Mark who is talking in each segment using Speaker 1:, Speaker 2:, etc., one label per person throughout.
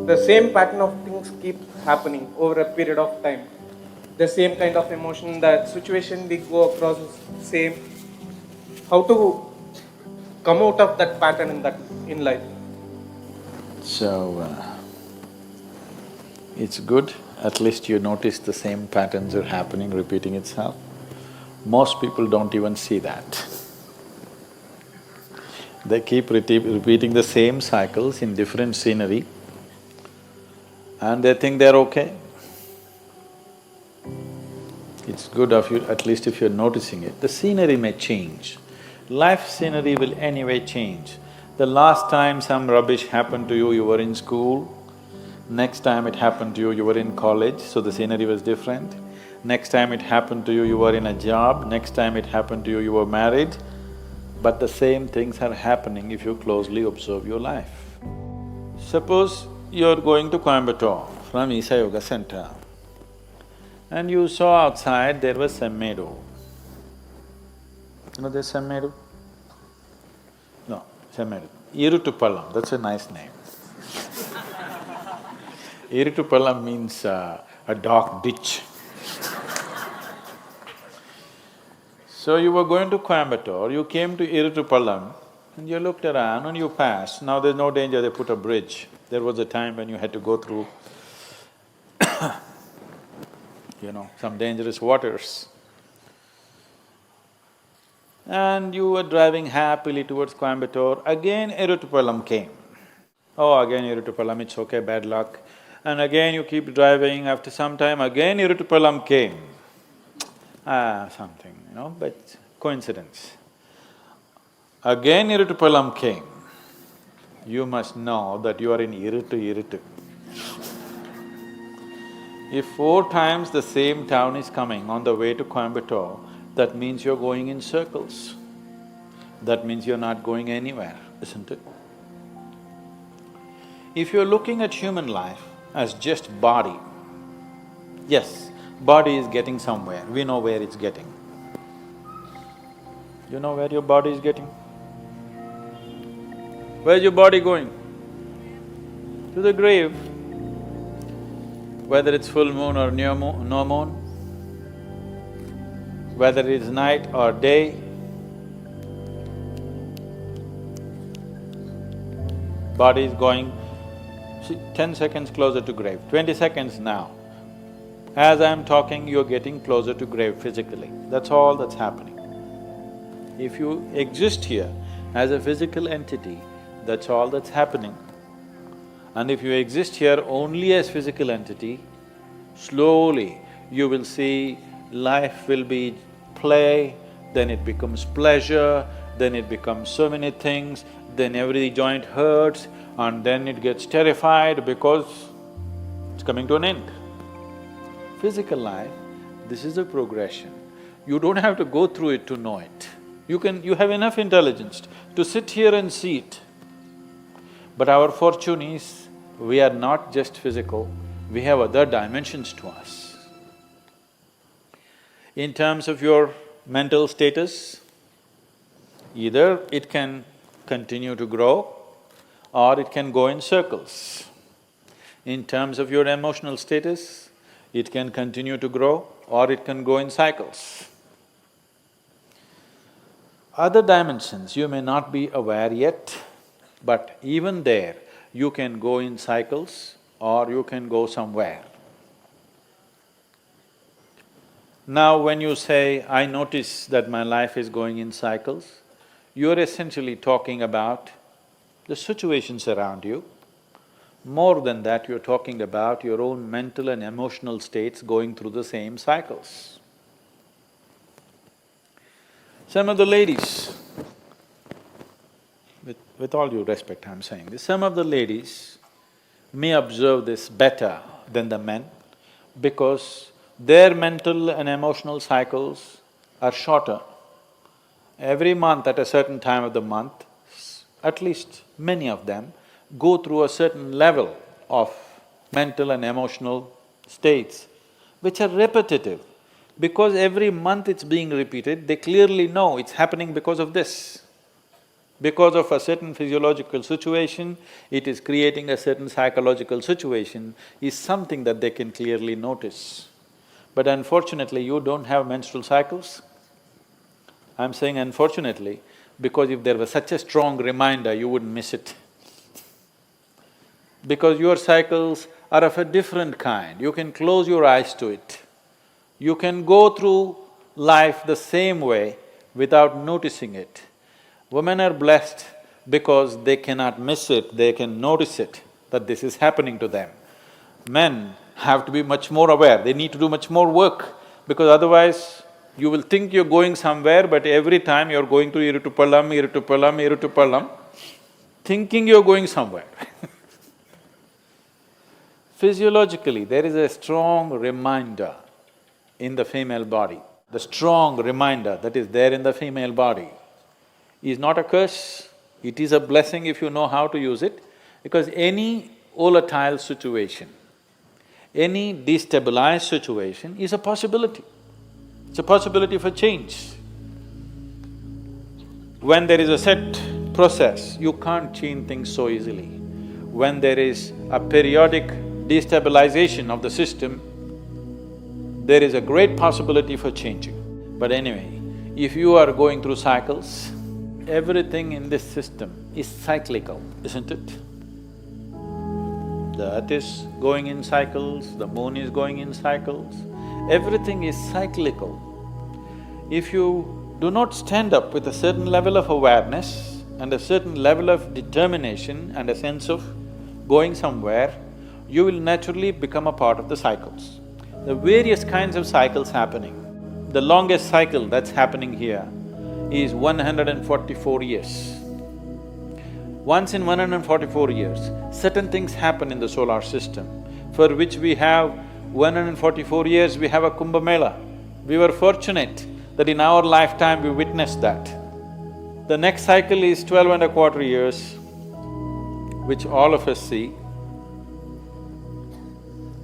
Speaker 1: the same pattern of things keep happening over a period of time. The same kind of emotion, the situation we go across is same. How to come out of that pattern in life?
Speaker 2: So, it's good, at least you notice the same patterns are happening, repeating itself. Most people don't even see that. They keep repeating the same cycles in different scenery and they think they're okay. It's good of you, at least if you're noticing it. The scenery may change. Life scenery will anyway change. The last time some rubbish happened to you, you were in school. Next time it happened to you, you were in college, so the scenery was different. Next time it happened to you, you were in a job. Next time it happened to you, you were married. But the same things are happening if you closely observe your life. Suppose you're going to Coimbatore from Isa Yoga Center and you saw outside there was Semmedu. You know there's Semmedu? No, Semmedu. Irutupallam, that's a nice name. Irutupallam means a dark ditch. So you were going to Coimbatore, you came to Irutupallam and you looked around and you passed. Now there's no danger, they put a bridge. There was a time when you had to go through some dangerous waters. And you were driving happily towards Coimbatore, again Irutupallam came. Oh, again Irutupallam, it's okay, bad luck. And again you keep driving, after some time again Irutupallam came. Something, but coincidence. Again Irutupallam came. You must know that you are in Irutu. If 4 times the same town is coming on the way to Coimbatore, that means you're going in circles. That means you're not going anywhere, isn't it? If you're looking at human life as just body, yes, body is getting somewhere, we know where it's getting. You know where your body is getting? Where's your body going? To the grave. Whether it's full moon or no moon, whether it's night or day, body is going, 10 seconds closer to grave, 20 seconds now. As I'm talking, you're getting closer to grave physically, that's all that's happening. If you exist here as a physical entity, that's all that's happening. And if you exist here only as physical entity, slowly you will see life will be play, then it becomes pleasure, then it becomes so many things, then every joint hurts, and then it gets terrified because it's coming to an end. Physical life, this is a progression. You don't have to go through it to know it. You have enough intelligence to sit here and see it. But our fortune is, we are not just physical, we have other dimensions to us. In terms of your mental status, either it can continue to grow or it can go in circles. In terms of your emotional status, it can continue to grow or it can go in cycles. Other dimensions you may not be aware yet, but even there, you can go in cycles or you can go somewhere. Now when you say, I notice that my life is going in cycles, you're essentially talking about the situations around you. More than that, you're talking about your own mental and emotional states going through the same cycles. Some of the ladies, with all due respect I'm saying this, some of the ladies may observe this better than the men because their mental and emotional cycles are shorter. Every month at a certain time of the month, at least many of them go through a certain level of mental and emotional states which are repetitive. Because every month it's being repeated, they clearly know it's happening because of this. Because of a certain physiological situation, it is creating a certain psychological situation, is something that they can clearly notice. But unfortunately, you don't have menstrual cycles. I'm saying unfortunately, because if there was such a strong reminder, you wouldn't miss it. Because your cycles are of a different kind, you can close your eyes to it. You can go through life the same way without noticing it. Women are blessed because they cannot miss it, they can notice it, that this is happening to them. Men have to be much more aware, they need to do much more work, because otherwise you will think you're going somewhere, but every time you're going to Iritupalam, thinking you're going somewhere. Physiologically, there is a strong reminder in the female body. The strong reminder that is there in the female body is not a curse, it is a blessing if you know how to use it, because any volatile situation, any destabilized situation is a possibility. It's a possibility for change. When there is a set process, you can't change things so easily. When there is a periodic destabilization of the system, there is a great possibility for changing. But anyway, if you are going through cycles, everything in this system is cyclical, isn't it? The earth is going in cycles, the moon is going in cycles, everything is cyclical. If you do not stand up with a certain level of awareness and a certain level of determination and a sense of going somewhere, you will naturally become a part of the cycles. The various kinds of cycles happening. The longest cycle that's happening here is 144 years. Once in 144 years, certain things happen in the solar system, for which we have 144 years, we have a Kumbh Mela. We were fortunate that in our lifetime we witnessed that. The next cycle is 12 and a quarter years, which all of us see.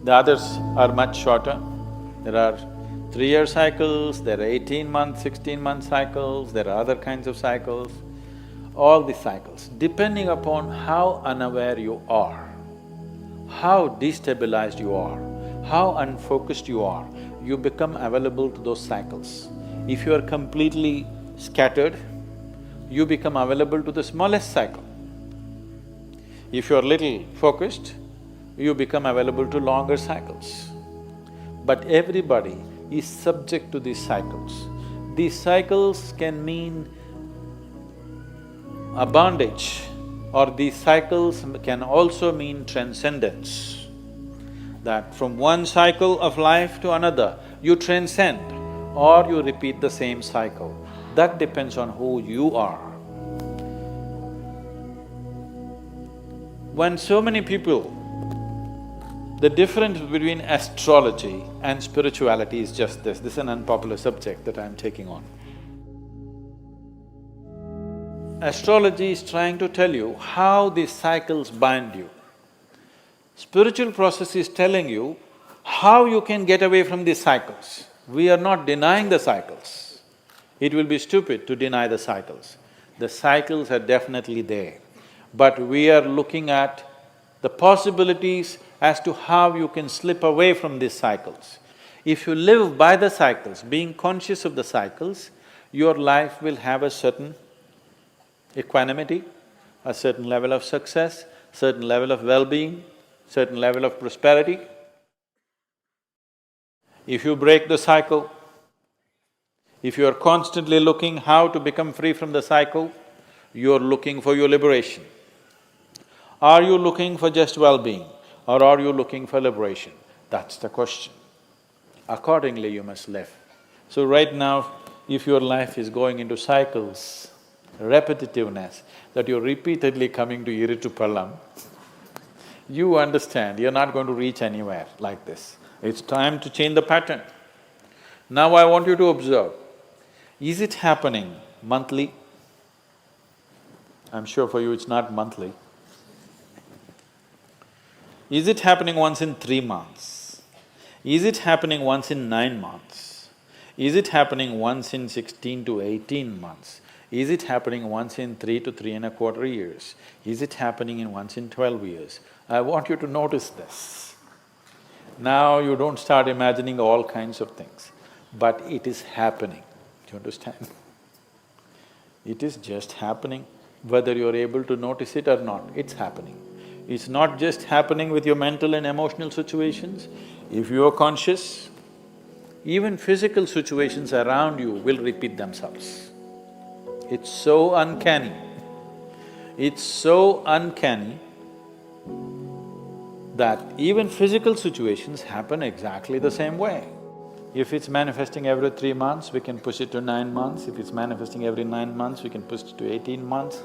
Speaker 2: The others are much shorter. There are 3-year cycles, there are 18-month, 16-month cycles, there are other kinds of cycles. All these cycles, depending upon how unaware you are, how destabilized you are, how unfocused you are, you become available to those cycles. If you are completely scattered, you become available to the smallest cycle. If you are little focused, you become available to longer cycles. But everybody is subject to these cycles. These cycles can mean a bondage, or these cycles can also mean transcendence. That from one cycle of life to another, you transcend or you repeat the same cycle. That depends on who you are. When so many people… The difference between astrology and spirituality is just this. This is an unpopular subject that I'm taking on. Astrology is trying to tell you how these cycles bind you. Spiritual process is telling you how you can get away from these cycles. We are not denying the cycles. It will be stupid to deny the cycles. The cycles are definitely there, but we are looking at the possibilities as to how you can slip away from these cycles. If you live by the cycles, being conscious of the cycles, your life will have a certain equanimity, a certain level of success, certain level of well-being, certain level of prosperity. If you break the cycle, if you are constantly looking how to become free from the cycle, you are looking for your liberation. Are you looking for just well-being or are you looking for liberation? That's the question. Accordingly, you must live. So right now, if your life is going into cycles, repetitiveness, that you're repeatedly coming to Iritupalam, you understand you're not going to reach anywhere like this. It's time to change the pattern. Now I want you to observe, is it happening monthly? I'm sure for you it's not monthly. Is it happening once in 3 months? Is it happening once in 9 months? Is it happening once in 16 to 18 months? Is it happening once in 3 to 3.25 years? Is it happening in once in 12 years? I want you to notice this. Now you don't start imagining all kinds of things, but it is happening. Do you understand? It is just happening, whether you're able to notice it or not, it's happening. It's not just happening with your mental and emotional situations. If you are conscious, even physical situations around you will repeat themselves. It's so uncanny. It's so uncanny that even physical situations happen exactly the same way. If it's manifesting every 3 months, we can push it to 9 months. If it's manifesting every 9 months, we can push it to 18 months.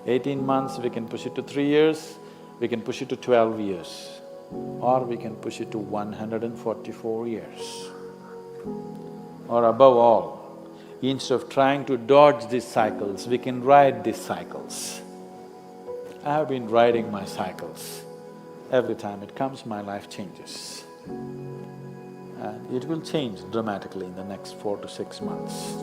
Speaker 2: 18 months, we can push it to 3 years. We can push it to 12 years. Or we can push it to 144 years. Or above all, instead of trying to dodge these cycles, we can ride these cycles. I have been riding my cycles. Every time it comes, my life changes. And it will change dramatically in the next 4 to 6 months.